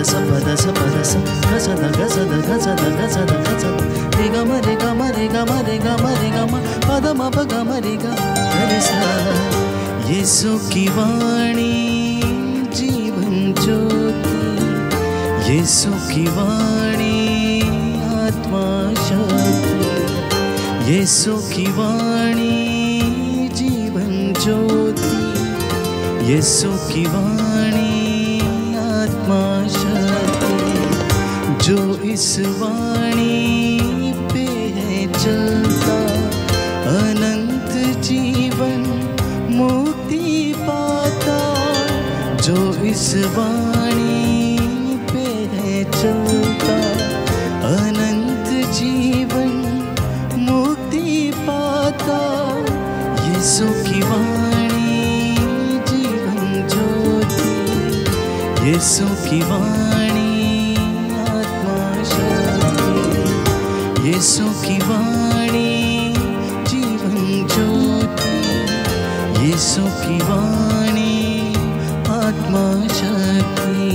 सा पद सा पद सा गसद गसद गसद गसद गसद रे ग म रे ग म रे ग म रे ग म रे ग म पद म प ग म रे ग रे सा। यीशु की वाणी जीवन ज्योति, यीशु की वाणी आत्मा शक्ति, यीशु की वाणी जीवन ज्योति, यीशु की वाणी आत्मा शक्ति। जो इस वाणी पे है चलता अनंत जीवन मुक्ति पाता। जो इस वाणी पे है चलता अनंत जीवन मुक्ति पाता। यीशु की वाणी जीवन ज्योति, यीशु की वाणी आत्मा शक्ति, यीशु की वाणी जीवन ज्योति, यीशु की वाणी आत्मा शक्ति।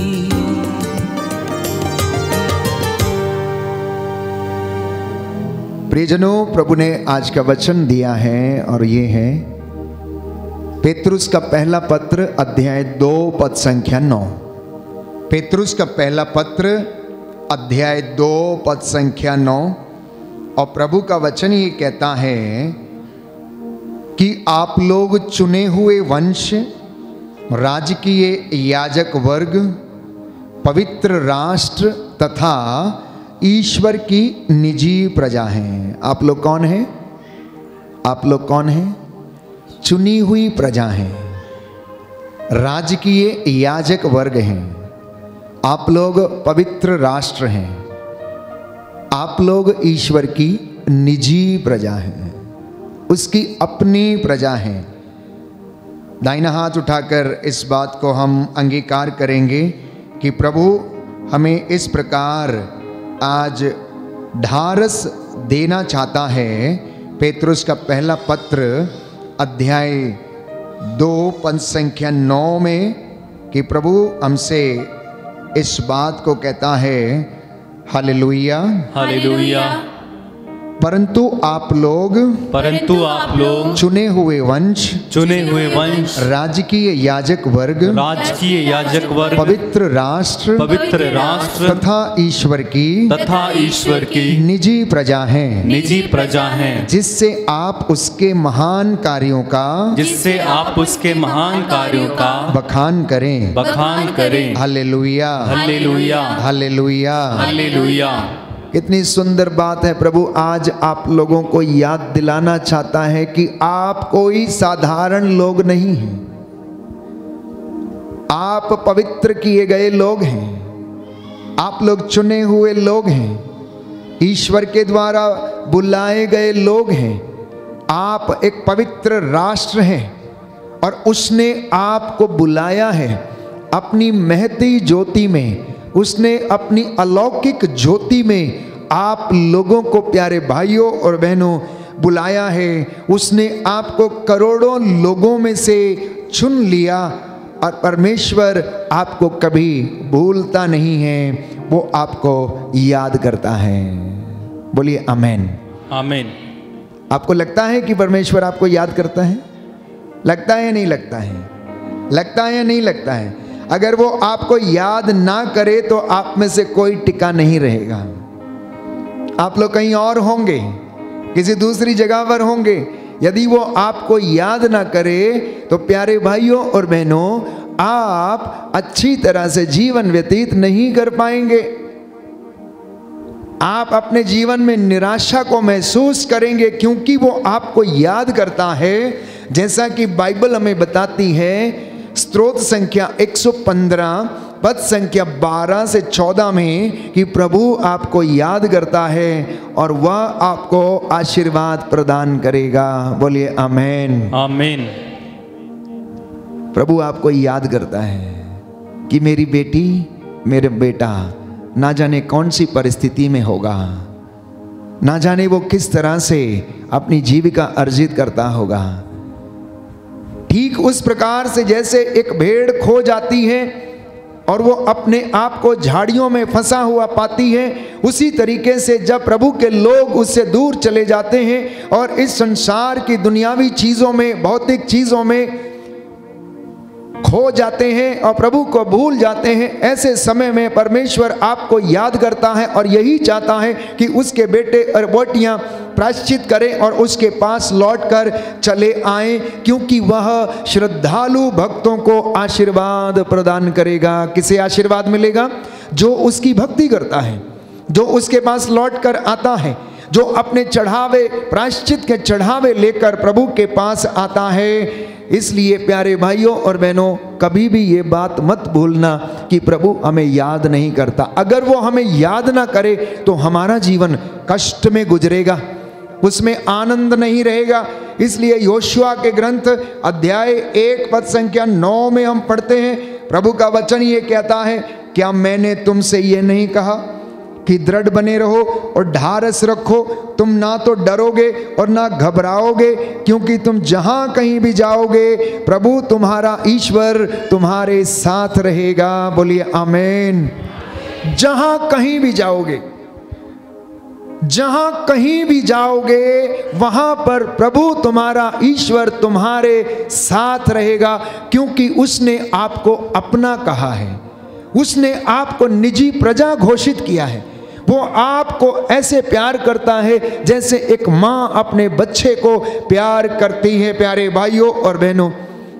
प्रियजनों, प्रभु ने आज का वचन दिया है और ये है पेतरुस का पहला पत्र अध्याय 2 पद संख्या 9। पेतरुस का पहला पत्र अध्याय 2 पद संख्या 9। और प्रभु का वचन ये कहता है कि आप लोग चुने हुए वंश, राजकीय याजक वर्ग, पवित्र राष्ट्र तथा ईश्वर की निजी प्रजा हैं। आप लोग कौन हैं? आप लोग कौन हैं? चुनी हुई प्रजा हैं, राजकीय याजक वर्ग हैं, आप लोग पवित्र राष्ट्र हैं, आप लोग ईश्वर की निजी प्रजा हैं, उसकी अपनी प्रजा हैं। दाहिना हाथ उठाकर इस बात को हम अंगीकार करेंगे कि प्रभु हमें इस प्रकार आज ढारस देना चाहता है। पेतरुस का पहला पत्र अध्याय 2 पद संख्या 9 में कि प्रभु हमसे इस बात को कहता है, हालेलुया हालेलुया। परंतु आप लोग चुने हुए वंश, राजकीय याजक वर्ग, पवित्र राष्ट्र तथा ईश्वर की निजी प्रजा हैं, जिससे आप उसके महान कार्यों का बखान करें। Hallelujah hallelujah hallelujah hallelujah. कितनी सुंदर बात है। प्रभु आज आप लोगों को याद दिलाना चाहता है कि आप कोई साधारण लोग नहीं हैं, आप पवित्र किए गए लोग हैं, आप लोग चुने हुए लोग हैं, ईश्वर के द्वारा बुलाए गए लोग हैं। आप एक पवित्र राष्ट्र हैं और उसने आपको बुलाया है अपनी महती ज्योति में, उसने अपनी अलौकिक ज्योति में आप लोगों को प्यारे भाइयों और बहनों बुलाया है। उसने आपको करोड़ों लोगों में से चुन लिया और परमेश्वर आपको कभी भूलता नहीं है, वो आपको याद करता है। बोलिए आमेन आमेन। आपको लगता है कि परमेश्वर आपको याद करता है? लगता है या नहीं लगता है? लगता है या नहीं लगता है? अगर वो आपको याद ना करे तो आप में से कोई टिका नहीं रहेगा। आप लोग कहीं और होंगे, किसी दूसरी जगह पर होंगे। यदि वो आपको याद ना करे तो प्यारे भाइयों और बहनों, आप अच्छी तरह से जीवन व्यतीत नहीं कर पाएंगे। आप अपने जीवन में निराशा को महसूस करेंगे, क्योंकि वो आपको याद करता है। जैसा कि बाइबल हमें बताती है, स्तोत्र संख्या 115 पद संख्या 12 से 14 में कि प्रभु आपको याद करता है और वह आपको आशीर्वाद प्रदान करेगा। बोलिए आमेन आमेन। प्रभु आपको याद करता है कि मेरी बेटी, मेरे बेटा ना जाने कौन सी परिस्थिति में होगा, ना जाने वो किस तरह से अपनी जीविका अर्जित करता होगा। ठीक उस प्रकार से जैसे एक भेड़ खो जाती है और वो अपने आप को झाड़ियों में फंसा हुआ पाती है, उसी तरीके से जब प्रभु के लोग उससे दूर चले जाते हैं और इस संसार की दुनियावी चीज़ों में, भौतिक चीज़ों में खो जाते हैं और प्रभु को भूल जाते हैं, ऐसे समय में परमेश्वर आपको याद करता है और यही चाहता है कि उसके बेटे और बेटियां प्रायश्चित करें और उसके पास लौटकर चले आएं, क्योंकि वह श्रद्धालु भक्तों को आशीर्वाद प्रदान करेगा। किसे आशीर्वाद मिलेगा? जो उसकी भक्ति करता है, जो उसके पास लौटकर आता है, जो अपने चढ़ावे, प्रायश्चित के चढ़ावे लेकर प्रभु के पास आता है। इसलिए प्यारे भाइयों और बहनों, कभी भी ये बात मत भूलना कि प्रभु हमें याद नहीं करता। अगर वो हमें याद ना करे तो हमारा जीवन कष्ट में गुजरेगा, उसमें आनंद नहीं रहेगा। इसलिए योशुआ के ग्रंथ अध्याय 1 पद संख्या 9 में हम पढ़ते हैं, प्रभु का वचन ये कहता है, क्या मैंने तुमसे ये नहीं कहा कि दृढ़ बने रहो और ढारस रखो, तुम ना तो डरोगे और ना घबराओगे, क्योंकि तुम जहां कहीं भी जाओगे प्रभु तुम्हारा ईश्वर तुम्हारे साथ रहेगा। बोलिए आमीन। जहां कहीं भी जाओगे, जहां कहीं भी जाओगे वहां पर प्रभु तुम्हारा ईश्वर तुम्हारे साथ रहेगा, क्योंकि उसने आपको अपना कहा है, उसने आपको निजी प्रजा घोषित किया है। वो आपको ऐसे प्यार करता है जैसे एक माँ अपने बच्चे को प्यार करती है। प्यारे भाइयों और बहनों,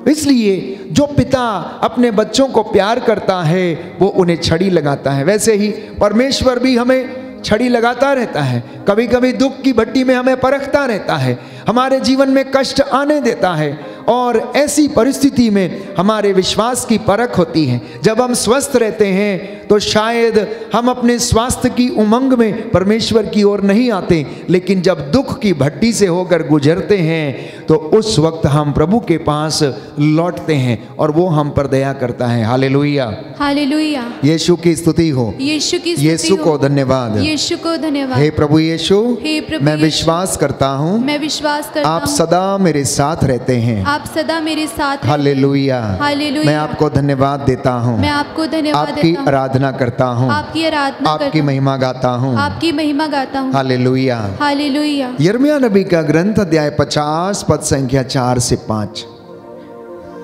इसलिए जो पिता अपने बच्चों को प्यार करता है वो उन्हें छड़ी लगाता है, वैसे ही परमेश्वर भी हमें छड़ी लगाता रहता है। कभी कभी दुख की भट्टी में हमें परखता रहता है, हमारे जीवन में कष्ट आने देता है, और ऐसी परिस्थिति में हमारे विश्वास की परख होती है। जब हम स्वस्थ रहते हैं तो शायद हम अपने स्वास्थ्य की उमंग में परमेश्वर की ओर नहीं आते, लेकिन जब दुख की भट्टी से होकर गुजरते हैं तो उस वक्त हम प्रभु के पास लौटते हैं और वो हम पर दया करता है। Hallelujah, hallelujah. यीशु की स्तुति हो, यीशु की यीशु को धन्यवाद, यीशु को धन्यवाद। हे प्रभु यीशु, हे प्रभु मैं यीशु, विश्वास करता हूँ, मैं विश्वास करता आप हूँ, सदा मेरे साथ रहते हैं। आप सदा मेरे साथ हैं। Hallelujah, hallelujah. मैं आपको धन्यवाद देता हूँ, मैं आपको धन्यवाद आपकी देता हूँ, आराधना करता हूँ, आपकी आराधना आपकी करता हूँ, महिमा गाता हूँ, आपकी महिमा गाता हूँ। हालेलुया। हालेलुया। यिर्मयाह नबी का ग्रंथ अध्याय 50 पद संख्या 4 से 5।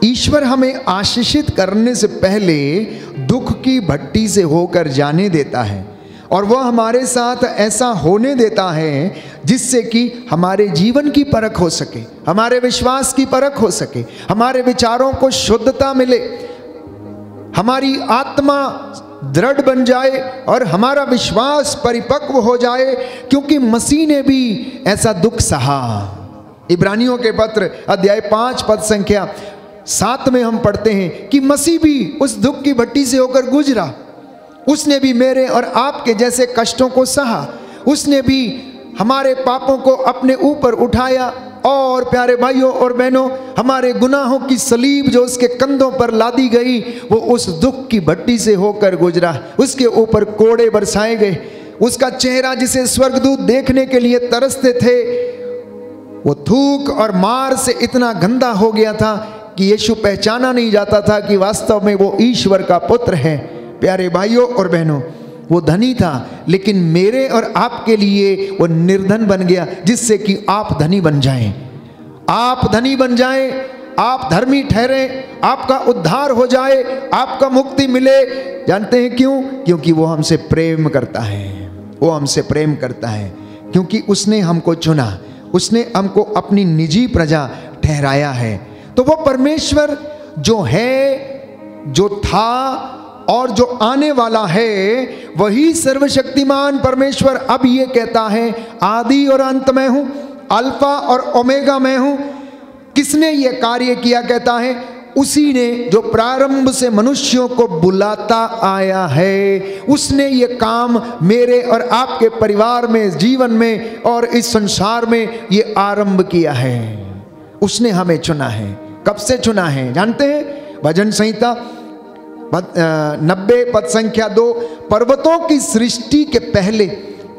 ईश्वर हमें आशीषित करने से पहले दुख की भट्टी से होकर जाने देता है, और वह हमारे साथ ऐसा होने देता है जिससे कि हमारे जीवन की परख हो सके, हमारे विश्वास की परख हो सके, हमारे विचारों को शुद्धता मिले, हमारी आत्मा दृढ़ बन जाए और हमारा विश्वास परिपक्व हो जाए, क्योंकि मसीह ने भी ऐसा दुख सहा। इब्रानियों के पत्र अध्याय 5 पद संख्या 7 में हम पढ़ते हैं कि मसीह भी उस दुख की भट्टी से होकर गुजरा, उसने भी मेरे और आपके जैसे कष्टों को सहा, उसने भी हमारे पापों को अपने ऊपर उठाया, और प्यारे भाइयों और बहनों, हमारे गुनाहों की सलीब जो उसके कंधों पर लादी गई वो उस दुख की भट्टी से होकर गुजरा। उसके ऊपर कोड़े बरसाए गए, उसका चेहरा जिसे स्वर्गदूत देखने के लिए तरसते थे वो थूक और मार से इतना गंदा हो गया था कि यीशु पहचाना नहीं जाता था कि वास्तव में वो ईश्वर का पुत्र है। प्यारे भाइयों और बहनों, वो धनी था लेकिन मेरे और आपके लिए वो निर्धन बन गया, जिससे कि आप धनी बन जाएं, आप धनी बन जाएं, आप धर्मी ठहरें, आपका उद्धार हो जाए, आपका मुक्ति मिले। जानते हैं क्यों? क्योंकि वो हमसे प्रेम करता है, वो हमसे प्रेम करता है, क्योंकि उसने हमको चुना, उसने हमको अपनी निजी प्रजा ठहराया है। तो वो परमेश्वर जो है, जो था और जो आने वाला है, वही सर्वशक्तिमान परमेश्वर अब ये कहता है, आदि और अंत मैं हूं, अल्फा और ओमेगा मैं हूं। किसने ये कार्य किया? कहता है उसी ने जो प्रारंभ से मनुष्यों को बुलाता आया है, उसने ये काम मेरे और आपके परिवार में, जीवन में और इस संसार में ये आरंभ किया है। उसने हमें चुना है। कब से चुना है जानते हैं? भजन संहिता 90 पद संख्या 2, पर्वतों की सृष्टि के पहले,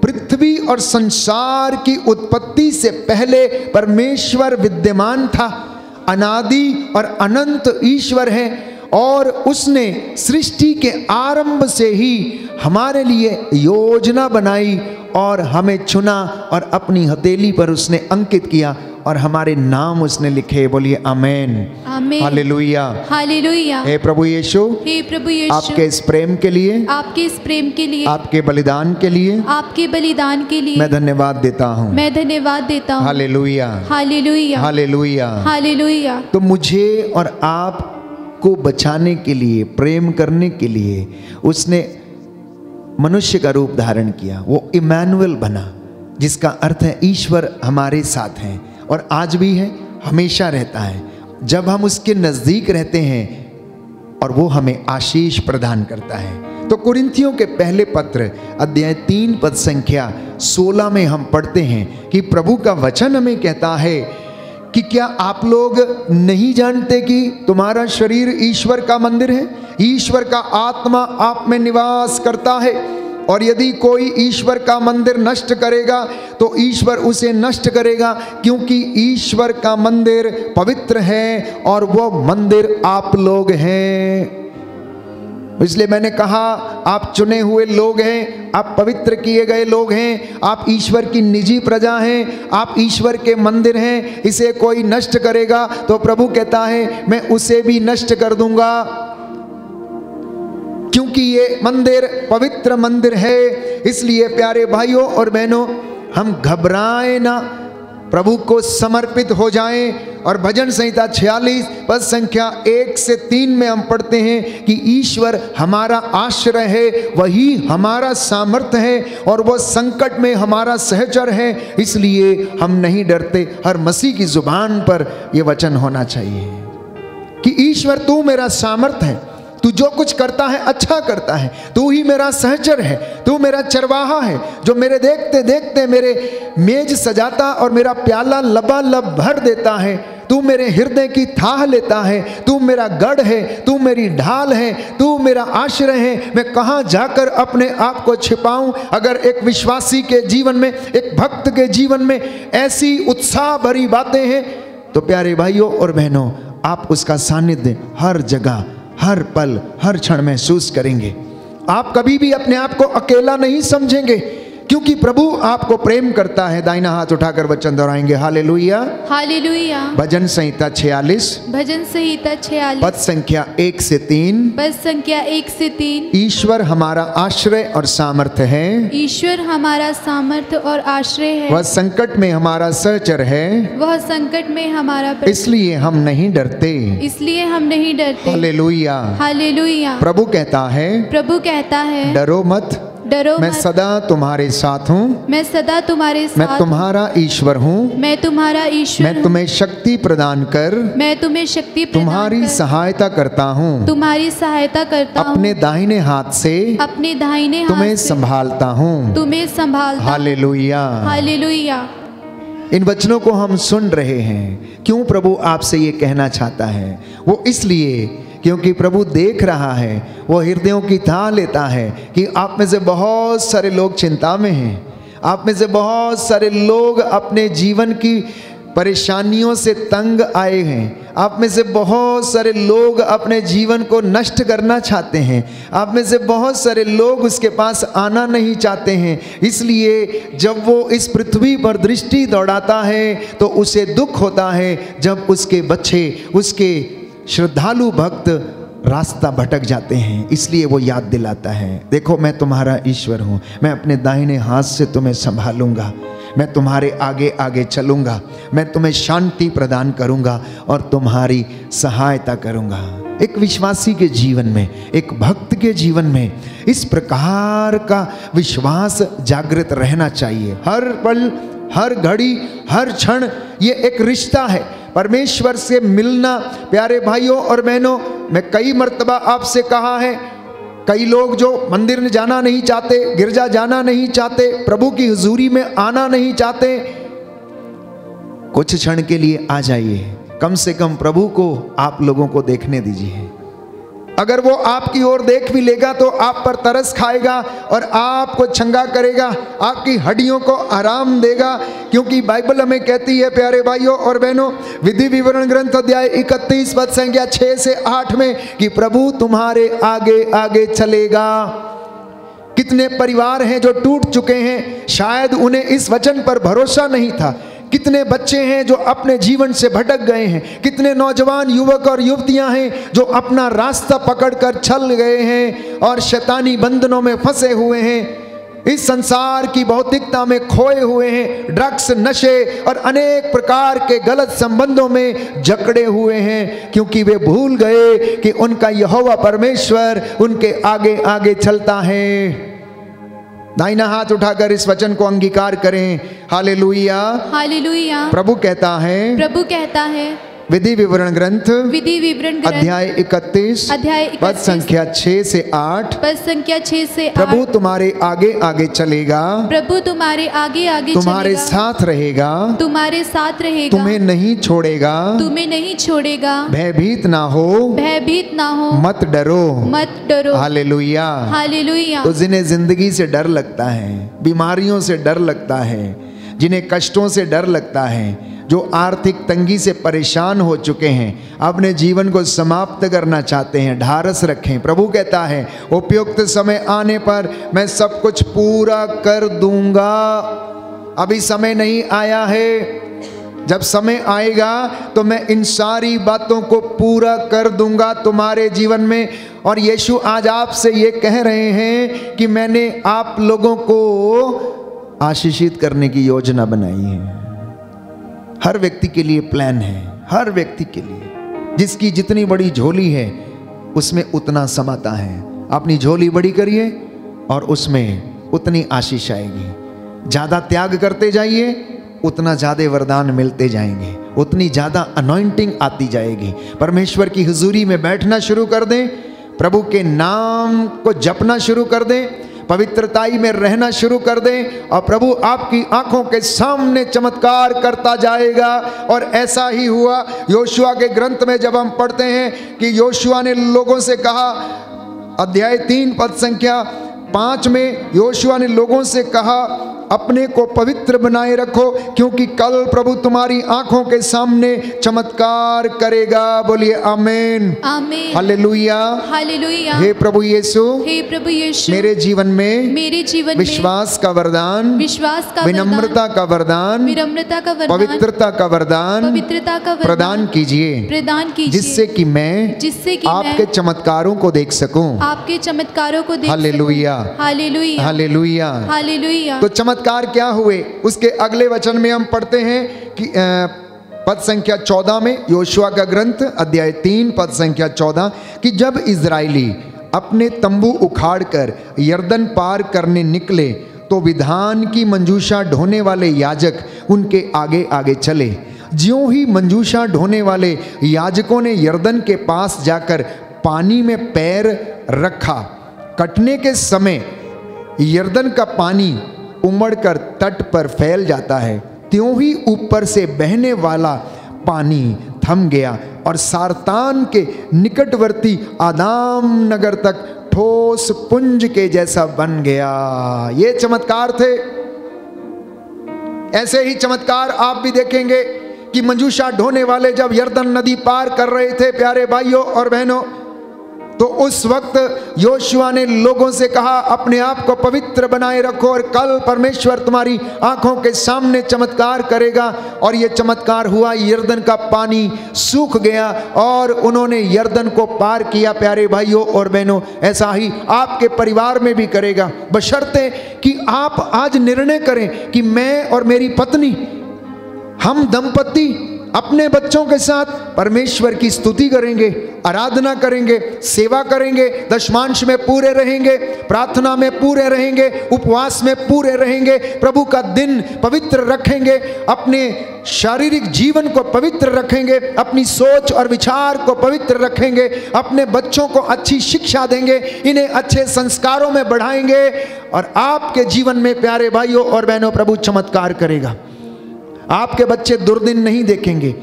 पृथ्वी और संसार की उत्पत्ति से पहले परमेश्वर विद्यमान था। अनादि और अनंत ईश्वर है और उसने सृष्टि के आरंभ से ही हमारे लिए योजना बनाई और हमें चुना और अपनी हथेली पर उसने अंकित किया और हमारे नाम उसने लिखे। बोलिए आमेन, आमेन, हालेलुया, हालेलुया। हे प्रभु यीशु, हे प्रभु यीशु, आपके इस प्रेम के लिए, आपके इस प्रेम के लिए, आपके बलिदान के लिए, आपके बलिदान के लिए मैं धन्यवाद देता हूँ। मैं धन्यवाद देता हूँ। Hallelujah, hallelujah, hallelujah, hallelujah. तो मुझे और आपको बचाने के लिए, प्रेम करने के लिए उसने मनुष्य का रूप धारण किया। वो इमैनुअल बना, जिसका अर्थ है ईश्वर हमारे साथ है, और आज भी है, हमेशा रहता है जब हम उसके नजदीक रहते हैं, और वो हमें आशीष प्रदान करता है। तो कुरिन्थियों के पहले पत्र अध्याय 3 पद संख्या 16 में हम पढ़ते हैं कि प्रभु का वचन हमें कहता है कि क्या आप लोग नहीं जानते कि तुम्हारा शरीर ईश्वर का मंदिर है, ईश्वर का आत्मा आप में निवास करता है, और यदि कोई ईश्वर का मंदिर नष्ट करेगा तो ईश्वर उसे नष्ट करेगा, क्योंकि ईश्वर का मंदिर पवित्र है और वो मंदिर आप लोग हैं। इसलिए मैंने कहा आप चुने हुए लोग हैं, आप पवित्र किए गए लोग हैं, आप ईश्वर की निजी प्रजा हैं, आप ईश्वर के मंदिर हैं। इसे कोई नष्ट करेगा तो प्रभु कहता है मैं उसे भी नष्ट कर दूंगा, क्योंकि ये मंदिर पवित्र मंदिर है। इसलिए प्यारे भाइयों और बहनों, हम घबराएं ना, प्रभु को समर्पित हो जाएं। और भजन संहिता 46 पद संख्या 1 से 3 में हम पढ़ते हैं कि ईश्वर हमारा आश्रय है, वही हमारा सामर्थ्य है, और वह संकट में हमारा सहचर है, इसलिए हम नहीं डरते। हर मसीह की जुबान पर यह वचन होना चाहिए कि ईश्वर तू मेरा सामर्थ्य है, तू जो कुछ करता है अच्छा करता है, तू ही मेरा सहचर है, तू मेरा चरवाहा है जो मेरे देखते देखते मेरे मेज सजाता और मेरा प्याला लबालब भर देता है, तू मेरे हृदय की थाह लेता है, तू मेरा गढ़ है, तू मेरी ढाल है, तू मेरा आश्रय है। मैं कहाँ जाकर अपने आप को छिपाऊं। अगर एक विश्वासी के जीवन में, एक भक्त के जीवन में ऐसी उत्साह भरी बातें हैं तो प्यारे भाइयों और बहनों, आप उसका सानिध्य हर जगह, हर पल, हर क्षण महसूस करेंगे। आप कभी भी अपने आप को अकेला नहीं समझेंगे, क्योंकि प्रभु आपको प्रेम करता है। दाहिना हाथ उठाकर वचन दोहराएंगे, हालेलुया, हालेलुया। भजन संहिता 46 भजन संहिता 46 पद संख्या 1 से 3। पद संख्या 1 से 3। ईश्वर हमारा आश्रय और सामर्थ्य है, ईश्वर हमारा सामर्थ्य और आश्रय है, वह संकट में हमारा सहचर है, वह संकट में हमारा इसलिए हम नहीं डरते, इसलिए हम नहीं डरते। Hallelujah, hallelujah. प्रभु कहता है, प्रभु कहता है, डरो मत, डरो मैं मत, सदा तुम्हारे साथ हूँ, मैं सदा तुम्हारे साथ, मैं तुम्हारा ईश्वर हूँ, मैं तुम्हारा ईश्वर मैं तुम्हें शक्ति प्रदान कर, मैं तुम्हें शक्ति प्रदान तुम्हारी कर, सहायता करता हूँ, तुम्हारी सहायता करता हूँ, अपने दाहिने हाथ से अपने दाहिने हाथ तुम्हें से संभालता हूँ, तुम्हें संभालता। Hallelujah, hallelujah. इन वचनों को हम सुन रहे हैं। क्यों प्रभु आपसे ये कहना चाहता है? वो इसलिए क्योंकि प्रभु देख रहा है, वो हृदयों की थाह लेता है कि आप में से बहुत सारे लोग चिंता में हैं, आप में से बहुत सारे लोग अपने जीवन की परेशानियों से तंग आए हैं, आप में से बहुत सारे लोग अपने जीवन को नष्ट करना चाहते हैं, आप में से बहुत सारे लोग उसके पास आना नहीं चाहते हैं। इसलिए जब वो इस पृथ्वी पर दृष्टि दौड़ाता है तो उसे दुख होता है जब उसके बच्चे, उसके श्रद्धालु भक्त रास्ता भटक जाते हैं। इसलिए वो याद दिलाता है, देखो मैं तुम्हारा ईश्वर हूँ, मैं अपने दाहिने हाथ से तुम्हें संभालूंगा, मैं तुम्हारे आगे आगे चलूंगा, मैं तुम्हें शांति प्रदान करूंगा और तुम्हारी सहायता करूंगा। एक विश्वासी के जीवन में, एक भक्त के जीवन में इस प्रकार का विश्वास जागृत रहना चाहिए। हर पल, हर घड़ी, हर क्षण ये एक रिश्ता है परमेश्वर से मिलना। प्यारे भाइयों और बहनों, मैं कई मर्तबा आपसे कहा है, कई लोग जो मंदिर में जाना नहीं चाहते, गिरजा जाना नहीं चाहते, प्रभु की हुजूरी में आना नहीं चाहते, कुछ क्षण के लिए आ जाइए, कम से कम प्रभु को आप लोगों को देखने दीजिए। अगर वो आपकी ओर देख भी लेगा तो आप पर तरस खाएगा और आपको छंगा करेगा, आपकी हड्डियों को आराम देगा। क्योंकि बाइबल हमें कहती है प्यारे भाइयों और बहनों, विधि विवरण ग्रंथ अध्याय 31 पद संख्या 6 से 8 में कि प्रभु तुम्हारे आगे आगे चलेगा। कितने परिवार हैं जो टूट चुके हैं, शायद उन्हें इस वचन पर भरोसा नहीं था। कितने बच्चे हैं जो अपने जीवन से भटक गए हैं। कितने नौजवान युवक और युवतियां हैं जो अपना रास्ता पकड़कर चल गए हैं और शैतानी बंधनों में फंसे हुए हैं, इस संसार की भौतिकता में खोए हुए हैं, ड्रग्स, नशे और अनेक प्रकार के गलत संबंधों में जकड़े हुए हैं, क्योंकि वे भूल गए कि उनका यहोवा परमेश्वर उनके आगे आगे चलता है। दाहिना हाथ उठाकर इस वचन को अंगीकार करें। Hallelujah, hallelujah. प्रभु कहता है विधि विवरण ग्रंथ अध्याय 31 पद संख्या 6 से 8 प्रभु तुम्हारे आगे आगे चलेगा, प्रभु तुम्हारे आगे आगे तुम्हारे साथ रहेगा, तुम्हें नहीं छोड़ेगा, भयभीत ना हो, मत डरो। Hallelujah, hallelujah. तो जिन्हें जिंदगी से डर लगता है, बीमारियों से डर लगता है, जिन्हें कष्टों से डर लगता है, जो आर्थिक तंगी से परेशान हो चुके हैं, अपने जीवन को समाप्त करना चाहते हैं, ढारस रखें। प्रभु कहता है उपयुक्त समय आने पर मैं सब कुछ पूरा कर दूंगा। अभी समय नहीं आया है, जब समय आएगा तो मैं इन सारी बातों को पूरा कर दूंगा तुम्हारे जीवन में। और यीशु आज आपसे ये कह रहे हैं कि मैंने आप लोगों को आशीषित करने की योजना बनाई है। हर व्यक्ति के लिए प्लान है, हर व्यक्ति के लिए। जिसकी जितनी बड़ी झोली है उसमें उतना समाता है। अपनी झोली बड़ी करिए और उसमें उतनी आशीष आएगी। ज़्यादा त्याग करते जाइए, उतना ज़्यादा वरदान मिलते जाएंगे, उतनी ज़्यादा अनॉइंटिंग आती जाएगी। परमेश्वर की हुजूरी में बैठना शुरू कर दें, प्रभु के नाम को जपना शुरू कर दें, पवित्रताई में रहना शुरू कर दें और प्रभु आपकी आंखों के सामने चमत्कार करता जाएगा। और ऐसा ही हुआ योशुआ के ग्रंथ में जब हम पढ़ते हैं कि योशुआ ने लोगों से कहा, अध्याय 3 पद संख्या 5 में योशुआ ने लोगों से कहा अपने को पवित्र बनाए रखो, क्योंकि कल प्रभु तुम्हारी आंखों के सामने चमत्कार करेगा। बोलिए आमीन, आमीन, हालेलुया, हालेलुया। हे प्रभु यीशु, मेरे जीवन में विश्वास का वरदान, विनम्रता का वरदान, पवित्रता का वरदान प्रदान कीजिए, जिससे कि मैं आपके चमत्कारों को देख सकूं। Hallelujah, hallelujah, hallelujah, hallelujah. तो चमत्कार क्या हुए उसके अगले वचन में हम पढ़ते हैं कि पद संख्या 14 में, योशुआ का ग्रंथ अध्याय 3 पद संख्या 14 कि जब इजराइली अपने तंबू उखाड़कर यरदन पार करने निकले तो विधान की मंजूषा ढोने वाले याजक उनके आगे आगे चले। ज्यों ही मंजूषा ढोने वाले याजकों ने यरदन के पास जाकर पानी में पैर रखा, कटने के समय यरदन का पानी उमड़कर तट पर फैल जाता है, त्यों ही ऊपर से बहने वाला पानी थम गया और सारतान के निकटवर्ती आदाम नगर तक ठोस पुंज के जैसा बन गया। ये चमत्कार थे। ऐसे ही चमत्कार आप भी देखेंगे कि मंजूषा ढोने वाले जब यरदन नदी पार कर रहे थे प्यारे भाइयों और बहनों, तो उस वक्त योशुआ ने लोगों से कहा अपने आप को पवित्र बनाए रखो और कल परमेश्वर तुम्हारी आंखों के सामने चमत्कार करेगा। और ये चमत्कार हुआ, यरदन का पानी सूख गया और उन्होंने यरदन को पार किया। प्यारे भाइयों और बहनों, ऐसा ही आपके परिवार में भी करेगा, बशर्ते कि आप आज निर्णय करें कि मैं और मेरी पत्नी, हम दंपति अपने बच्चों के साथ परमेश्वर की स्तुति करेंगे, आराधना करेंगे, सेवा करेंगे, दशमांश में पूरे रहेंगे, प्रार्थना में पूरे रहेंगे, उपवास में पूरे रहेंगे, प्रभु का दिन पवित्र रखेंगे, अपने शारीरिक जीवन को पवित्र रखेंगे, अपनी सोच और विचार को पवित्र रखेंगे, अपने बच्चों को अच्छी शिक्षा देंगे, इन्हें अच्छे संस्कारों में बढ़ाएंगे और आपके जीवन में प्यारे भाइयों और बहनों प्रभु चमत्कार करेगा। आपके बच्चे दुर्दिन नहीं देखेंगे।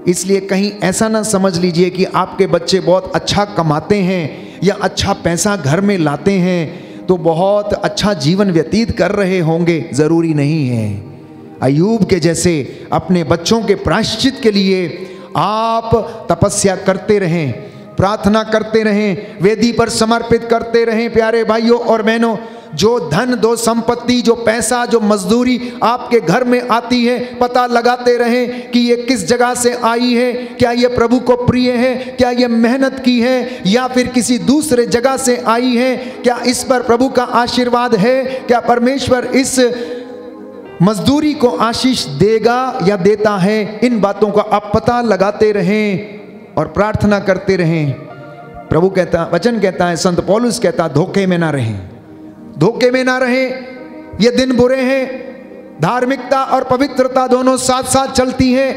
इसलिए कहीं ऐसा ना समझ लीजिए कि आपके बच्चे बहुत अच्छा कमाते हैं या अच्छा पैसा घर में लाते हैं तो बहुत अच्छा जीवन व्यतीत कर रहे होंगे, जरूरी नहीं है। अय्यूब के जैसे अपने बच्चों के प्रायश्चित के लिए आप तपस्या करते रहें, प्रार्थना करते रहें, वेदी पर समर्पित करते रहें। प्यारे भाइयों और बहनों, जो धन, दो संपत्ति, जो पैसा, जो मजदूरी आपके घर में आती है, पता लगाते रहें कि ये किस जगह से आई है, क्या ये प्रभु को प्रिय है, क्या ये मेहनत की है या फिर किसी दूसरे जगह से आई है, क्या इस पर प्रभु का आशीर्वाद है, क्या परमेश्वर इस मजदूरी को आशीष देगा या देता है। इन बातों का आप पता लगाते रहें और प्रार्थना करते रहें। प्रभु कहता, वचन कहता है, संत पौलुस कहता, धोखे में ना रहें, धोखे में ना रहें। ये दिन बुरे हैं। धार्मिकता और पवित्रता दोनों साथ साथ चलती है।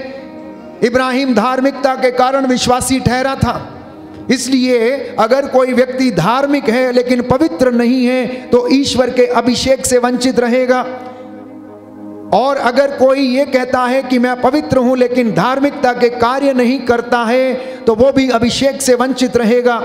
इब्राहिम धार्मिकता के कारण विश्वासी ठहरा था, इसलिए अगर कोई व्यक्ति धार्मिक है लेकिन पवित्र नहीं है तो ईश्वर के अभिषेक से वंचित रहेगा। और अगर कोई ये कहता है कि मैं पवित्र हूं लेकिन धार्मिकता के कार्य नहीं करता है तो वो भी अभिषेक से वंचित रहेगा।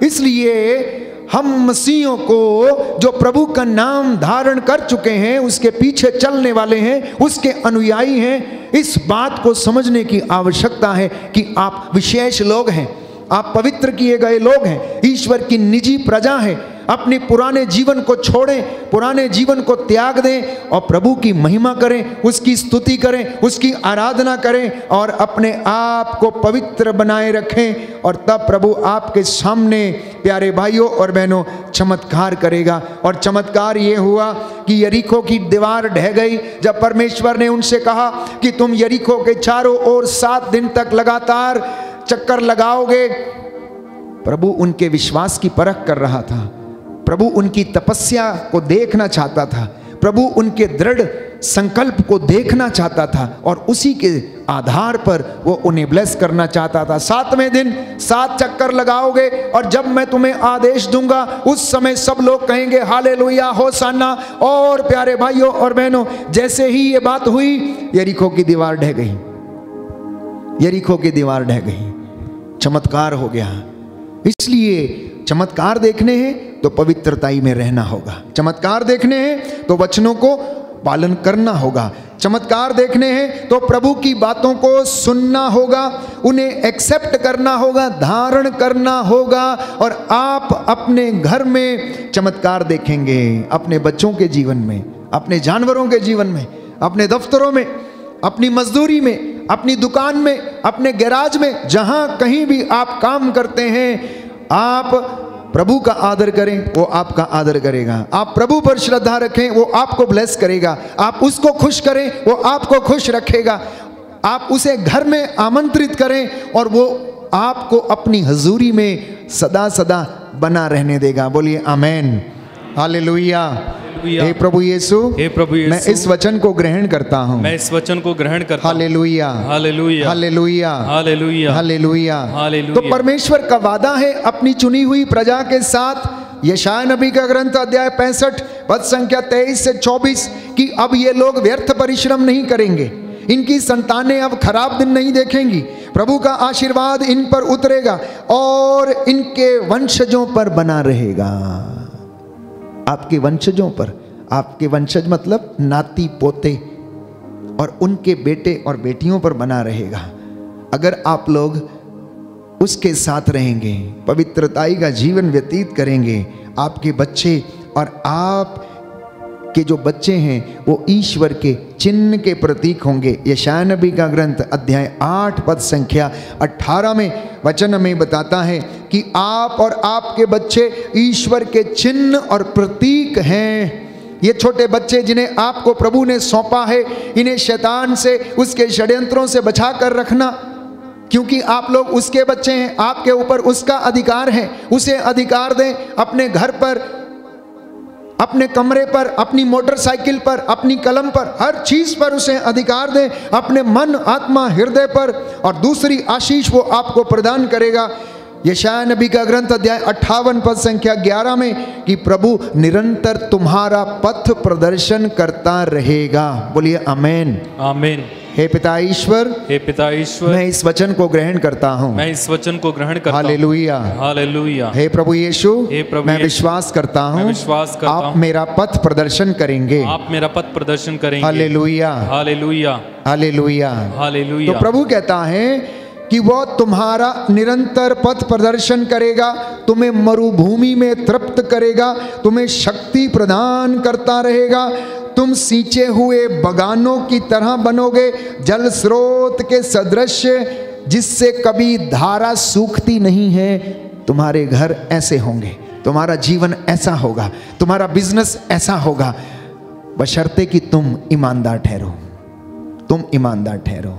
इसलिए हम मसीहों को, जो प्रभु का नाम धारण कर चुके हैं, उसके पीछे चलने वाले हैं, उसके अनुयायी हैं, इस बात को समझने की आवश्यकता है कि आप विशेष लोग हैं, आप पवित्र किए गए लोग हैं, ईश्वर की निजी प्रजा हैं। अपने पुराने जीवन को छोड़ें, पुराने जीवन को त्याग दें और प्रभु की महिमा करें, उसकी स्तुति करें, उसकी आराधना करें और अपने आप को पवित्र बनाए रखें। और तब प्रभु आपके सामने, प्यारे भाइयों और बहनों, चमत्कार करेगा। और चमत्कार ये हुआ कि यरीको की दीवार ढह गई। जब परमेश्वर ने उनसे कहा कि तुम यरीको के चारों ओर 7 दिन तक लगातार चक्कर लगाओगे, प्रभु उनके विश्वास की परख कर रहा था। प्रभु उनकी तपस्या को देखना चाहता था, प्रभु उनके दृढ़ संकल्प को देखना चाहता था और उसी के आधार पर वो उन्हें ब्लेस करना चाहता था। 7वें दिन 7 चक्कर लगाओगे और जब मैं तुम्हें आदेश दूंगा उस समय सब लोग कहेंगे हालेलुया, होसाना। और प्यारे भाइयों और बहनों, जैसे ही ये बात हुई, यरीको की दीवार ढह गई, यरीको की दीवार ढह गई, चमत्कार हो गया। इसलिए चमत्कार देखने हैं तो पवित्रता ही में रहना होगा, चमत्कार देखने हैं तो वचनों को पालन करना होगा, चमत्कार देखने हैं तो प्रभु की बातों को सुनना होगा, उन्हें एक्सेप्ट करना होगा, धारण करना होगा। और आप अपने घर में चमत्कार देखेंगे, अपने बच्चों के जीवन में, अपने जानवरों के जीवन में, अपने दफ्तरों में, अपनी मजदूरी में, अपनी दुकान में, अपने गैराज में, जहां कहीं भी आप काम करते हैं, आप प्रभु का आदर करें, वो आपका आदर करेगा। आप प्रभु पर श्रद्धा रखें, वो आपको ब्लेस करेगा। आप उसको खुश करें, वो आपको खुश रखेगा। आप उसे घर में आमंत्रित करें और वो आपको अपनी हजूरी में सदा सदा बना रहने देगा। बोलिए आमेन, हालेलुया। हे प्रभु यीशु, हे प्रभु यीशु, मैं इस वचन को ग्रहण करता हूँ, मैं इस वचन को ग्रहण करता हूँ। Hallelujah, hallelujah, hallelujah, hallelujah, hallelujah, hallelujah. तो परमेश्वर का वादा है अपनी चुनी हुई प्रजा के साथ। यशायाह नबी का ग्रंथ अध्याय 65 पद संख्या 23 से 24 कि अब ये लोग व्यर्थ परिश्रम नहीं करेंगे, इनकी संतानें अब खराब दिन नहीं देखेंगी, प्रभु का आशीर्वाद इन पर उतरेगा और इनके वंशजों पर बना रहेगा। आपके वंशजों पर, आपके वंशज मतलब नाती पोते और उनके बेटे और बेटियों पर बना रहेगा। अगर आप लोग उसके साथ रहेंगे, पवित्रताई का जीवन व्यतीत करेंगे, आपके बच्चे और आप के जो बच्चे हैं वो ईश्वर के चिन्ह के प्रतीक होंगे। यशायाह नबी का ग्रंथ अध्याय 8 पद संख्या 18 में वचन में बताता है कि आप और आपके बच्चे ईश्वर के चिन्ह और प्रतीक हैं। ये छोटे बच्चे जिन्हें आपको प्रभु ने सौंपा है, इन्हें शैतान से, उसके षड्यंत्रों से बचा कर रखना, क्योंकि आप लोग उसके बच्चे हैं, आपके ऊपर उसका अधिकार है। उसे अधिकार दें, अपने घर पर, अपने कमरे पर, अपनी मोटरसाइकिल पर, अपनी कलम पर, हर चीज पर उसे अधिकार दें, अपने मन, आत्मा, हृदय पर, और दूसरी आशीष वो आपको प्रदान करेगा। यशायाह नबी का ग्रंथ अध्याय 58 पद संख्या 11 में कि प्रभु निरंतर तुम्हारा पथ प्रदर्शन करता रहेगा। बोलिए आमेन, आमेन। हे पिता ईश्वर, हे पिता ईश्वर, मैं इस वचन को ग्रहण करता हूँ। मैं इस वचन को ग्रहण करता हूँ। Hallelujah, hallelujah. हे प्रभु यीशु, हे प्रभु मैं यीशु, विश्वास करता मैं हूँ विश्वास करता आप हूँ, मेरा पथ प्रदर्शन करेंगे। आप मेरा पथ प्रदर्शन करेंगे। Hallelujah, hallelujah, hallelujah, hallelujah. तो प्रभु कहता है कि वो तुम्हारा निरंतर पथ प्रदर्शन करेगा, तुम्हें मरुभूमि में तृप्त करेगा, तुम्हें शक्ति प्रदान करता रहेगा। तुम सींचे हुए बगानों की तरह बनोगे, जल स्रोत के सदृश, जिससे कभी धारा सूखती नहीं है। तुम्हारे घर ऐसे होंगे, तुम्हारा जीवन ऐसा होगा, तुम्हारा बिजनेस ऐसा होगा, बशर्ते कि तुम ईमानदार ठहरो। तुम ईमानदार ठहरो।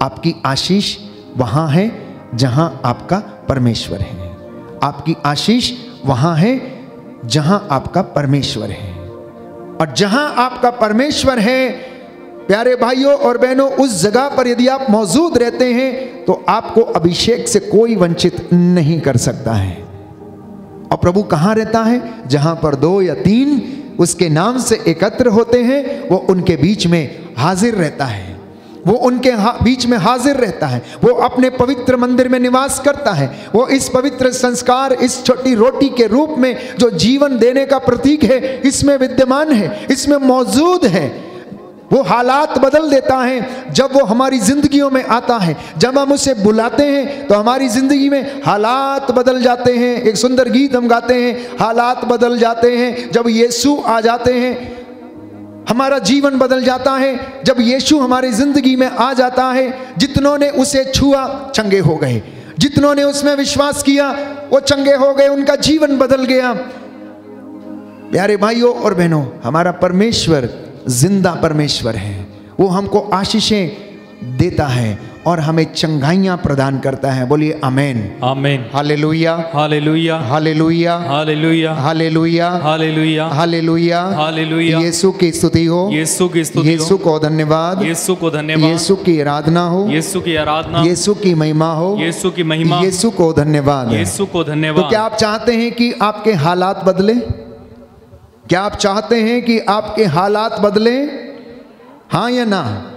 आपकी आशीष वहां है जहां आपका परमेश्वर है। आपकी आशीष वहां है जहां आपका परमेश्वर है। और जहां आपका परमेश्वर है, प्यारे भाइयों और बहनों, उस जगह पर यदि आप मौजूद रहते हैं तो आपको अभिषेक से कोई वंचित नहीं कर सकता है। और प्रभु कहां रहता है? जहां पर 2 या 3 उसके नाम से एकत्र होते हैं, वो उनके बीच में हाजिर रहता है। वो उनके बीच में हाजिर रहता है। वो अपने पवित्र मंदिर में निवास करता है। वो इस पवित्र संस्कार, इस छोटी रोटी के रूप में जो जीवन देने का प्रतीक है, इसमें विद्यमान है, इसमें मौजूद है। वो हालात बदल देता है जब वो हमारी जिंदगियों में आता है। जब हम उसे बुलाते हैं तो हमारी जिंदगी में हालात बदल जाते हैं। एक सुंदर गीत हम गाते हैं, हालात बदल जाते हैं जब यीशु आ जाते हैं। हमारा जीवन बदल जाता है जब यीशु हमारी जिंदगी में आ जाता है। जितनों ने उसे छुआ चंगे हो गए, जितनों ने उसमें विश्वास किया वो चंगे हो गए, उनका जीवन बदल गया। प्यारे भाइयों और बहनों, हमारा परमेश्वर जिंदा परमेश्वर है। वो हमको आशीषें देता है और हमें चंगाइयां प्रदान करता है। बोलिए amen, amen. Hallelujah, hallelujah, hallelujah, hallelujah, hallelujah, hallelujah, hallelujah, hallelujah. Yeshu की स्तुति हो, यीशु की स्तुति हो, यीशु को धन्यवाद, यीशु को धन्यवाद, यीशु की आराधना हो, यीशु की आराधना, यीशु की महिमा हो, यीशु की महिमा, यीशु को धन्यवाद। यीशु को तो धन्यवाद। क्या आप चाहते हैं कि आपके हालात बदले? क्या आप चाहते हैं कि आपके हालात बदले? हाँ या ना?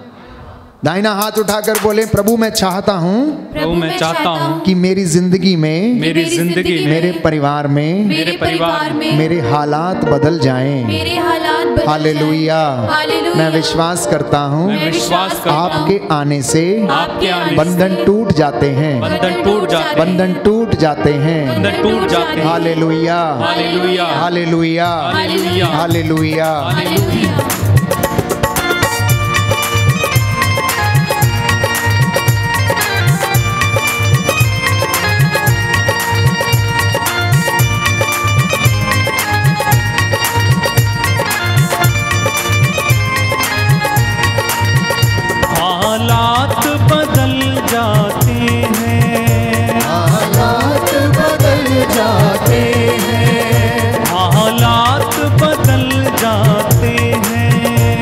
दाहिना हाथ उठाकर बोले, प्रभु मैं चाहता हूँ प्रभु मैं चाहता हूँ कि मेरी जिंदगी में, मेरी जिंदगी में, मेरे परिवार में, मेरे परिवार में मेरे हालात बदल जाएं। मेरे हालात बदल हालेलुया। हालेलुया। मैं विश्वास करता हूँ मैं विश्वास करता हूँ आपके आने से आपके आने से बंधन टूट जाते हैं, बंधन टूट जाते हैं, बंधन टूट जाते हैं। बंधन टूट जाते हैं। Hallelujah, hallelujah, hallelujah, hallelujah, hallelujah. Hallelujah. हालात बदल जाते हैं, हालात बदल जाते हैं, हालात बदल जाते हैं,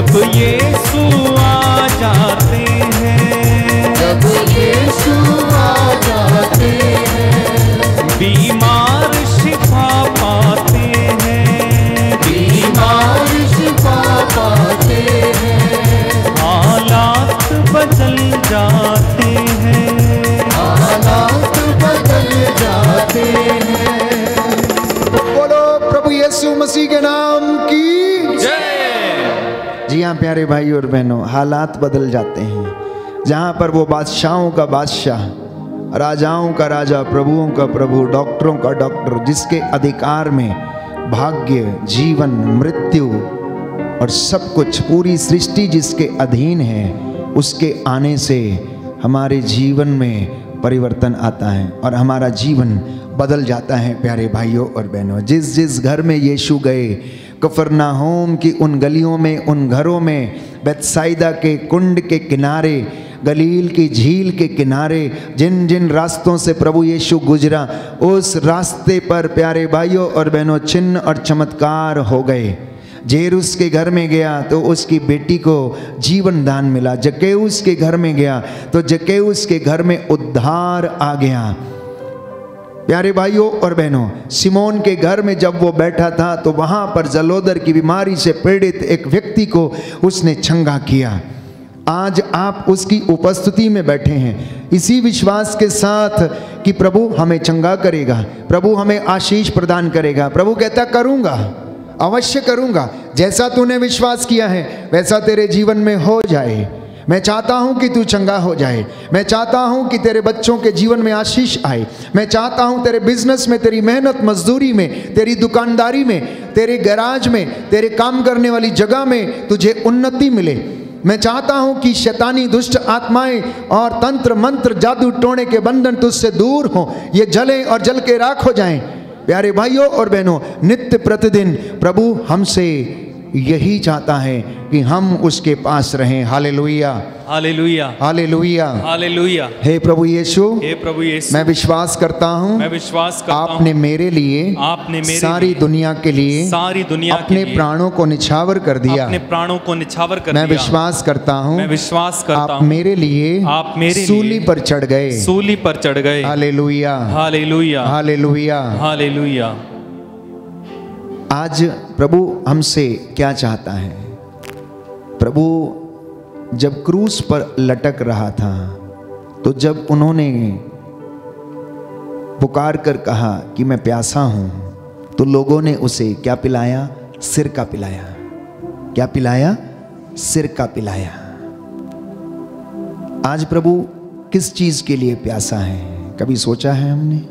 जब यीशु आ जाते हैं, जब यीशु आ जाते हैं, बीमार शिफा पाते हैं, बीमार शिफा पाते हैं, हालात बदल जाते हैं, हालात बदल जाते हैं। बोलो प्रभु यीशु मसीह के नाम की जय। जी हाँ प्यारे भाई और बहनों, हालात बदल जाते हैं। जहाँ पर वो बादशाहों का बादशाह, राजाओं का राजा, प्रभुओं का प्रभु, डॉक्टरों का डॉक्टर, जिसके अधिकार में भाग्य, जीवन, मृत्यु और सब कुछ, पूरी सृष्टि जिसके अधीन है, उसके आने से हमारे जीवन में परिवर्तन आता है और हमारा जीवन बदल जाता है। प्यारे भाइयों और बहनों, जिस जिस घर में यीशु गए, कफरनाहोम की उन गलियों में, उन घरों में, बेतसाइदा के कुंड के किनारे, गलील की झील के किनारे, जिन जिन रास्तों से प्रभु यीशु गुजरा, उस रास्ते पर प्यारे भाइयों और बहनों चिन्ह और चमत्कार हो गए। जेरुस के घर में गया तो उसकी बेटी को जीवन दान मिला। जक्केउस के घर में गया तो जक्केउस के घर में उद्धार आ गया। प्यारे भाइयों और बहनों, सिमोन के घर में जब वो बैठा था तो वहाँ पर जलोदर की बीमारी से पीड़ित एक व्यक्ति को उसने चंगा किया। आज आप उसकी उपस्थिति में बैठे हैं इसी विश्वास के साथ कि प्रभु हमें चंगा करेगा, प्रभु हमें आशीष प्रदान करेगा। प्रभु कहता करूँगा, अवश्य करूँगा, जैसा तूने विश्वास किया है वैसा तेरे जीवन में हो जाए। मैं चाहता हूं कि तू चंगा हो जाए। मैं चाहता हूं कि तेरे बच्चों के जीवन में आशीष आए। मैं चाहता हूं तेरे बिजनेस में, तेरी मेहनत मजदूरी में, तेरी दुकानदारी में, तेरे गैराज में, तेरे काम करने वाली जगह में तुझे उन्नति मिले। मैं चाहता हूं कि शैतानी दुष्ट आत्माएं और तंत्र मंत्र जादू टोने के बंधन तुझसे दूर हों, ये जले और जल के राख हो जाएं। प्यारे भाइयों और बहनों, नित्य प्रतिदिन प्रभु हमसे यही चाहता है कि हम उसके पास रहें। Hallelujah, hallelujah, hallelujah, hallelujah. हे प्रभु यीशु, हे प्रभु यीशु, मैं विश्वास करता हूँ, मैं विश्वास करता हूँ, आपने मेरे लिए, आपने मेरे सारी लिए, दुनिया के लिए, सारी दुनिया के अपने लिए प्राणों को निछावर कर दिया। अपने प्राणों को निछावर कर मैं दिया। विश्वास करता हूँ, मैं विश्वास करता आप हूँ, मेरे लिए, आप मेरे सूली लिए पर चढ़ गए। सूली पर चढ़ गए। Hallelujah, hallelujah, hallelujah, hallelujah. आज प्रभु हमसे क्या चाहता है? प्रभु जब क्रूस पर लटक रहा था तो जब उन्होंने पुकार कर कहा कि मैं प्यासा हूं, तो लोगों ने उसे क्या पिलाया? सिरका पिलाया। क्या पिलाया? सिरका पिलाया। आज प्रभु किस चीज के लिए प्यासा है? कभी सोचा है हमने?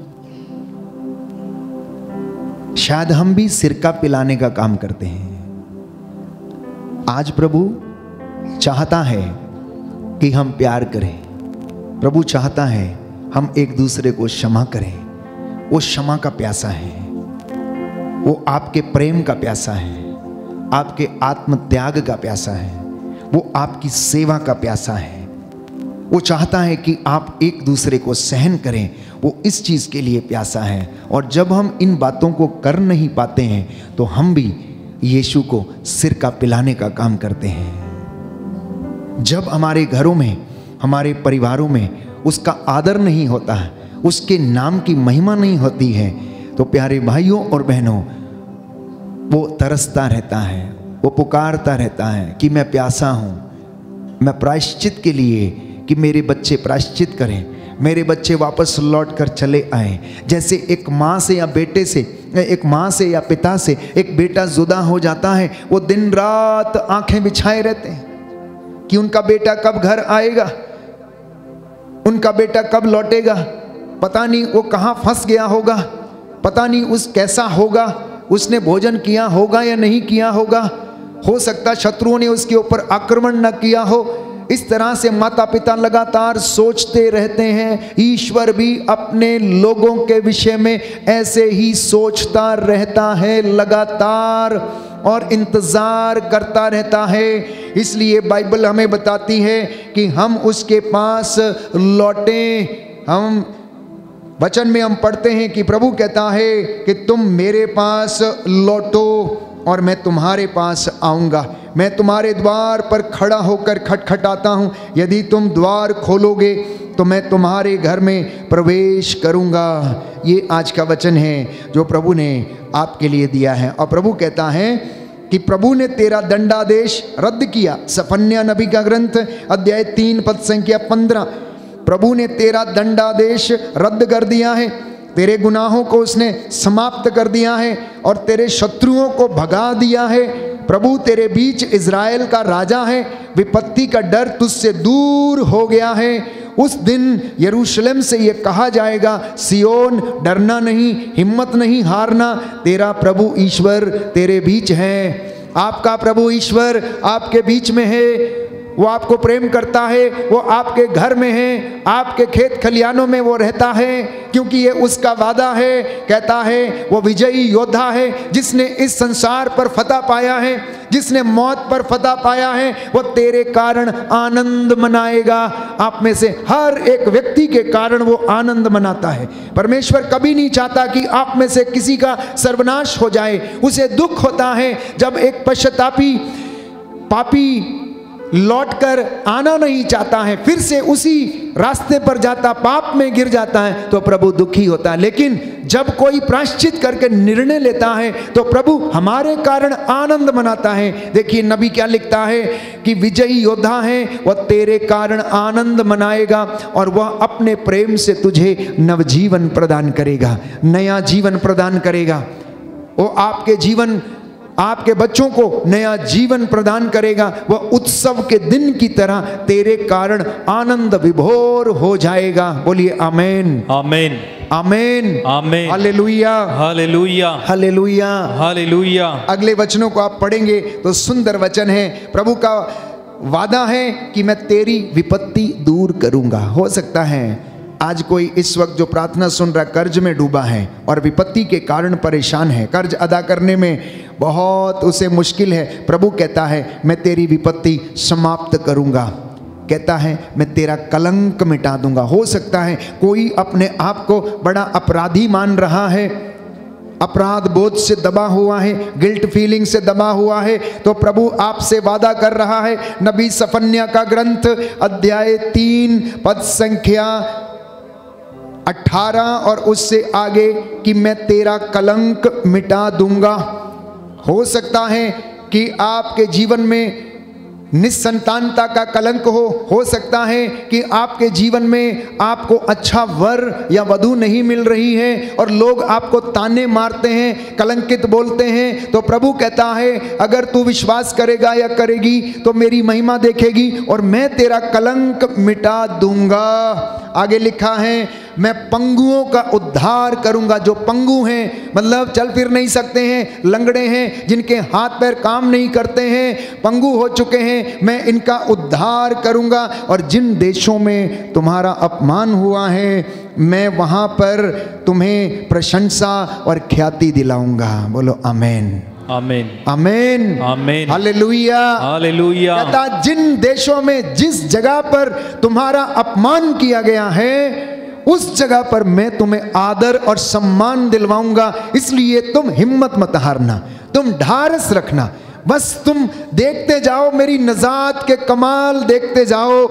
शायद हम भी सिरका पिलाने का काम करते हैं। आज प्रभु चाहता है कि हम प्यार करें। प्रभु चाहता है हम एक दूसरे को क्षमा करें। वो क्षमा का प्यासा है, वो आपके प्रेम का प्यासा है, आपके आत्म त्याग का प्यासा है, वो आपकी सेवा का प्यासा है। वो चाहता है कि आप एक दूसरे को सहन करें। वो इस चीज़ के लिए प्यासा है। और जब हम इन बातों को कर नहीं पाते हैं तो हम भी यीशु को सिरका पिलाने का काम करते हैं। जब हमारे घरों में, हमारे परिवारों में उसका आदर नहीं होता है, उसके नाम की महिमा नहीं होती है, तो प्यारे भाइयों और बहनों, वो तरसता रहता है, वो पुकारता रहता है कि मैं प्यासा हूँ। मैं प्रायश्चित के लिए, कि मेरे बच्चे प्रायश्चित करें, मेरे बच्चे वापस लौट कर चले आए। जैसे एक माँ से या बेटे से, एक माँ से या पिता से एक बेटा जुदा हो जाता है, वो दिन रात आंखें बिछाए रहते हैं कि उनका बेटा कब घर आएगा, उनका बेटा कब लौटेगा। पता नहीं वो कहाँ फंस गया होगा, पता नहीं उस कैसा होगा, उसने भोजन किया होगा या नहीं किया होगा। हो सकता शत्रुओं ने उसके ऊपर आक्रमण न किया हो। इस तरह से माता पिता लगातार सोचते रहते हैं। ईश्वर भी अपने लोगों के विषय में ऐसे ही सोचता रहता है लगातार, और इंतजार करता रहता है। इसलिए बाइबल हमें बताती है कि हम उसके पास लौटें। हम वचन में हम पढ़ते हैं कि प्रभु कहता है कि तुम मेरे पास लौटो और मैं तुम्हारे पास आऊँगा। मैं तुम्हारे द्वार पर खड़ा होकर खटखटाता हूँ, यदि तुम द्वार खोलोगे तो मैं तुम्हारे घर में प्रवेश करूँगा। ये आज का वचन है जो प्रभु ने आपके लिए दिया है। और प्रभु कहता है कि प्रभु ने तेरा दंडादेश रद्द किया। सफन्या नबी का ग्रंथ अध्याय 3 पद संख्या 15। प्रभु ने तेरा दंडादेश रद्द कर दिया है, तेरे गुनाहों को उसने समाप्त कर दिया है और तेरे शत्रुओं को भगा दिया है। प्रभु तेरे बीच इज़राइल का राजा है, विपत्ति का डर तुझसे दूर हो गया है। उस दिन यरूशलेम से ये कहा जाएगा, सियोन डरना नहीं, हिम्मत नहीं हारना, तेरा प्रभु ईश्वर तेरे बीच है। आपका प्रभु ईश्वर आपके बीच में है, वो आपको प्रेम करता है, वो आपके घर में है, आपके खेत खलियानों में वो रहता है, क्योंकि ये उसका वादा है। कहता है वो विजयी योद्धा है, जिसने इस संसार पर फतह पाया है, जिसने मौत पर फतह पाया है, वो तेरे कारण आनंद मनाएगा। आप में से हर एक व्यक्ति के कारण वो आनंद मनाता है। परमेश्वर कभी नहीं चाहता कि आप में से किसी का सर्वनाश हो जाए। उसे दुख होता है जब एक पश्चातापी पापी लौटकर आना नहीं चाहता है, फिर से उसी रास्ते पर जाता, पाप में गिर जाता है, तो प्रभु दुखी होता है। लेकिन जब कोई प्रायश्चित करके निर्णय लेता है तो प्रभु हमारे कारण आनंद मनाता है। देखिए नबी क्या लिखता है कि विजयी योद्धा है, वह तेरे कारण आनंद मनाएगा और वह अपने प्रेम से तुझे नवजीवन प्रदान करेगा, नया जीवन प्रदान करेगा। वो आपके जीवन, आपके बच्चों को नया जीवन प्रदान करेगा। वह उत्सव के दिन की तरह तेरे कारण आनंद विभोर हो जाएगा। बोलिए आमीन, आमीन, आमीन, आमीन, हालेलुया, हालेलुया, हालेलुया, हालेलुया। अगले वचनों को आप पढ़ेंगे तो सुंदर वचन है। प्रभु का वादा है कि मैं तेरी विपत्ति दूर करूंगा। हो सकता है आज कोई इस वक्त जो प्रार्थना सुन रहा कर्ज में डूबा है और विपत्ति के कारण परेशान है, कर्ज अदा करने में बहुत उसे मुश्किल है। प्रभु कहता है मैं तेरी विपत्ति समाप्त करूंगा, कहता है मैं तेरा कलंक मिटा दूंगा। हो सकता है कोई अपने आप को बड़ा अपराधी मान रहा है, अपराध बोध से दबा हुआ है, गिल्ट फीलिंग से दबा हुआ है, तो प्रभु आपसे वादा कर रहा है। नबी सफन्या का ग्रंथ अध्याय 3 पद संख्या 18 और उससे आगे कि मैं तेरा कलंक मिटा दूंगा। हो सकता है कि आपके जीवन में निसंतानता का कलंक हो सकता है कि आपके जीवन में आपको अच्छा वर या वधू नहीं मिल रही है और लोग आपको ताने मारते हैं, कलंकित बोलते हैं। तो प्रभु कहता है अगर तू विश्वास करेगा या करेगी तो मेरी महिमा देखेगी और मैं तेरा कलंक मिटा दूंगा। आगे लिखा है मैं पंगुओं का उद्धार करूंगा। जो पंगु हैं मतलब चल फिर नहीं सकते हैं, लंगड़े हैं, जिनके हाथ पैर काम नहीं करते हैं, पंगु हो चुके हैं, मैं इनका उद्धार करूंगा। और जिन देशों में तुम्हारा अपमान हुआ है मैं वहां पर तुम्हें प्रशंसा और ख्याति दिलाऊंगा। बोलो आमीन, आमीन, आमीन, आमीन, हालेलुया, हालेलुया। कहता जिन देशों में जिस जगह पर तुम्हारा अपमान किया गया है उस जगह पर मैं तुम्हें आदर और सम्मान दिलवाऊंगा। इसलिए तुम हिम्मत मत हारना, तुम ढारस रखना, बस तुम देखते जाओ, मेरी नजात के कमाल देखते जाओ।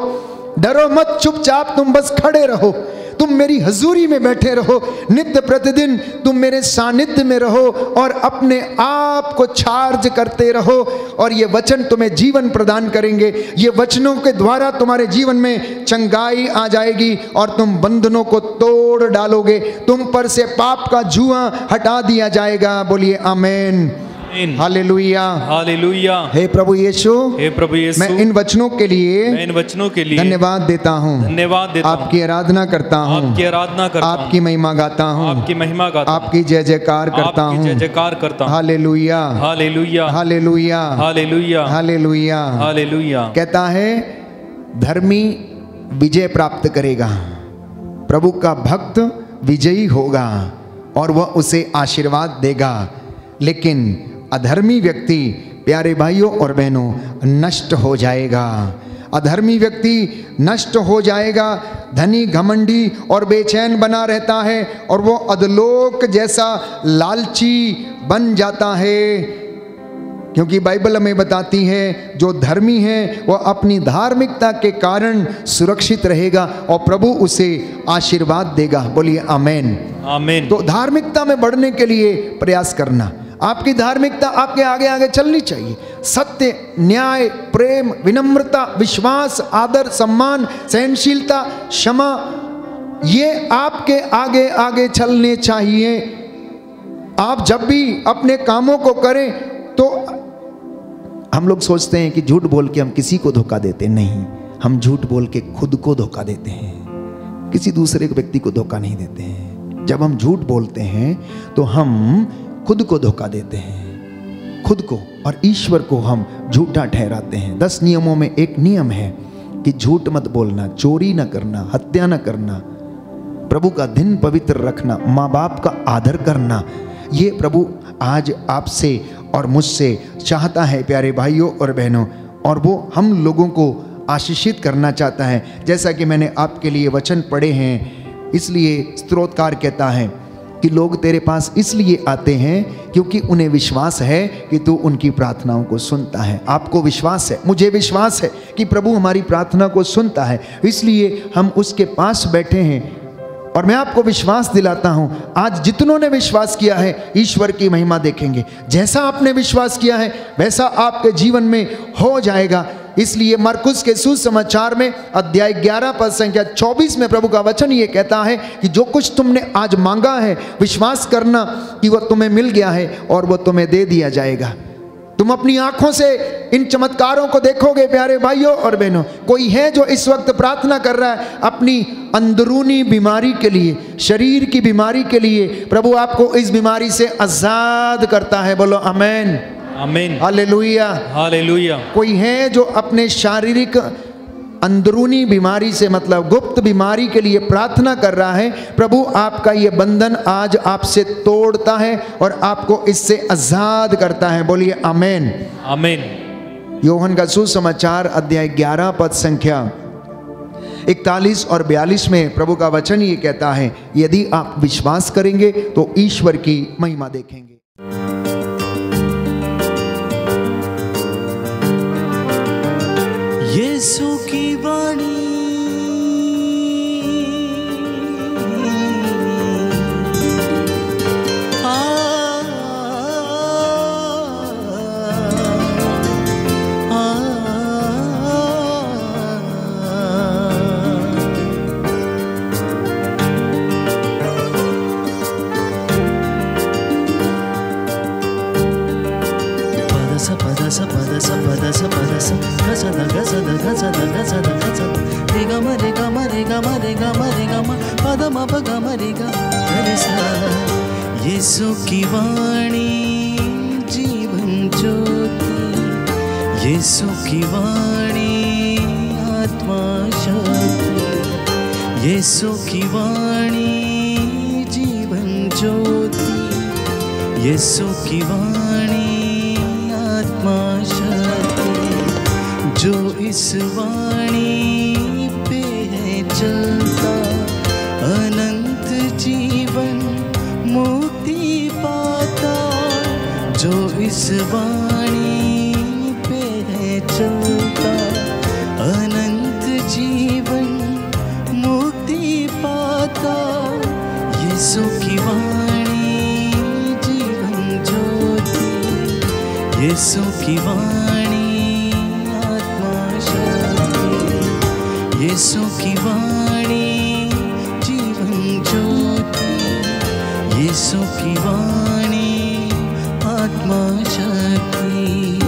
डरो मत, चुपचाप तुम बस खड़े रहो, तुम मेरी हजूरी में बैठे रहो, नित्य प्रतिदिन तुम मेरे सानिध्य में रहो और अपने आप को चार्ज करते रहो और ये वचन तुम्हें जीवन प्रदान करेंगे। ये वचनों के द्वारा तुम्हारे जीवन में चंगाई आ जाएगी और तुम बंधनों को तोड़ डालोगे, तुम पर से पाप का जुआ हटा दिया जाएगा। बोलिए आमीन, हालेलुया, हालेलुया। हे प्रभु यीशु, हे प्रभु यीशु, मैं इन वचनों के लिए धन्यवाद देता हूँ, धन्यवाद देता हूँ, आपकी आराधना करता हूँ, आपकी आराधना करता हूँ, आपकी महिमा गाता हूँ, आपकी महिमा गाता हूँ, आपकी जय जयकार करता हूँ, जय जयकार करता हूँ। Hallelujah, hallelujah, hallelujah, hallelujah, hallelujah, hallelujah. कहता है धर्मी विजय प्राप्त करेगा, प्रभु का भक्त विजयी होगा और वह उसे आशीर्वाद देगा। लेकिन अधर्मी व्यक्ति, प्यारे भाइयों और बहनों, नष्ट हो जाएगा। अधर्मी व्यक्ति नष्ट हो जाएगा। धनी घमंडी और बेचैन बना रहता है और वो अधलोक जैसा लालची बन जाता है। क्योंकि बाइबल हमें बताती है जो धर्मी है वह अपनी धार्मिकता के कारण सुरक्षित रहेगा और प्रभु उसे आशीर्वाद देगा। बोलिए आमेन। आमीन। तो धार्मिकता में बढ़ने के लिए प्रयास करना, आपकी धार्मिकता आपके आगे आगे चलनी चाहिए। सत्य, न्याय, प्रेम, विनम्रता, विश्वास, आदर, सम्मान, सहनशीलता, क्षमा, ये आपके आगे आगे चलने चाहिए। आप जब भी अपने कामों को करें तो हम लोग सोचते हैं कि झूठ बोल के हम किसी को धोखा देते, नहीं, हम झूठ बोल के खुद को धोखा देते हैं, किसी दूसरे व्यक्ति को धोखा नहीं देते हैं। जब हम झूठ बोलते हैं तो हम खुद को धोखा देते हैं, खुद को और ईश्वर को हम झूठा ठहराते हैं। 10 नियमों में एक नियम है कि झूठ मत बोलना, चोरी न करना, हत्या न करना, प्रभु का दिन पवित्र रखना, माँ बाप का आदर करना। ये प्रभु आज आपसे और मुझसे चाहता है प्यारे भाइयों और बहनों, और वो हम लोगों को आशीषित करना चाहता है। जैसा कि मैंने आपके लिए वचन पढ़े हैं, इसलिए स्तोत्रकार कहता है कि लोग तेरे पास इसलिए आते हैं क्योंकि उन्हें विश्वास है कि तू उनकी प्रार्थनाओं को सुनता है। आपको विश्वास है, मुझे विश्वास है कि प्रभु हमारी प्रार्थना को सुनता है, इसलिए हम उसके पास बैठे हैं। और मैं आपको विश्वास दिलाता हूं, आज जितनों ने विश्वास किया है ईश्वर की महिमा देखेंगे। जैसा आपने विश्वास किया है वैसा आपके जीवन में हो जाएगा। इसलिए मरकुस के सुसमाचार में अध्याय 11 पद संख्या 24 में प्रभु का वचन ये कहता है कि जो कुछ तुमने आज मांगा है विश्वास करना कि वह तुम्हें मिल गया है और वह तुम्हें दे दिया जाएगा। तुम अपनी आंखों से इन चमत्कारों को देखोगे प्यारे भाइयों और बहनों। कोई है जो इस वक्त प्रार्थना कर रहा है अपनी अंदरूनी बीमारी के लिए, शरीर की बीमारी के लिए, प्रभु आपको इस बीमारी से आजाद करता है। बोलो आमेन। आमीन। हालेलुया। हालेलुया। कोई है जो अपने शारीरिक अंदरूनी बीमारी से, मतलब गुप्त बीमारी के लिए प्रार्थना कर रहा है, प्रभु आपका ये बंधन आज आपसे तोड़ता है और आपको इससे आजाद करता है। बोलिए आमेन। आमीन। यूहन्ना का सुसमाचार अध्याय 11 पद संख्या 41 और 42 में प्रभु का वचन ये कहता है, यदि आप विश्वास करेंगे तो ईश्वर की महिमा देखेंगे। यीशु की वाणी यीशु की वाणी जीवन ज्योति, यीशु की वाणी आत्मा शक्ति, यीशु की वाणी जीवन ज्योति, यीशु की वाणी आत्मा शक्ति। जो इस वाणी पे है चलता अनंत जीवन मुक्ति पाता। जो इस वाणी पे है चलता अनंत जीवन मुक्ति पाता। यीशु की वाणी जीवन ज्योति, यीशु की वाणी आत्मा शक्ति, यीशु की वाणी जीवन ज्योति, यीशु की वाणी आत्मा शक्ति।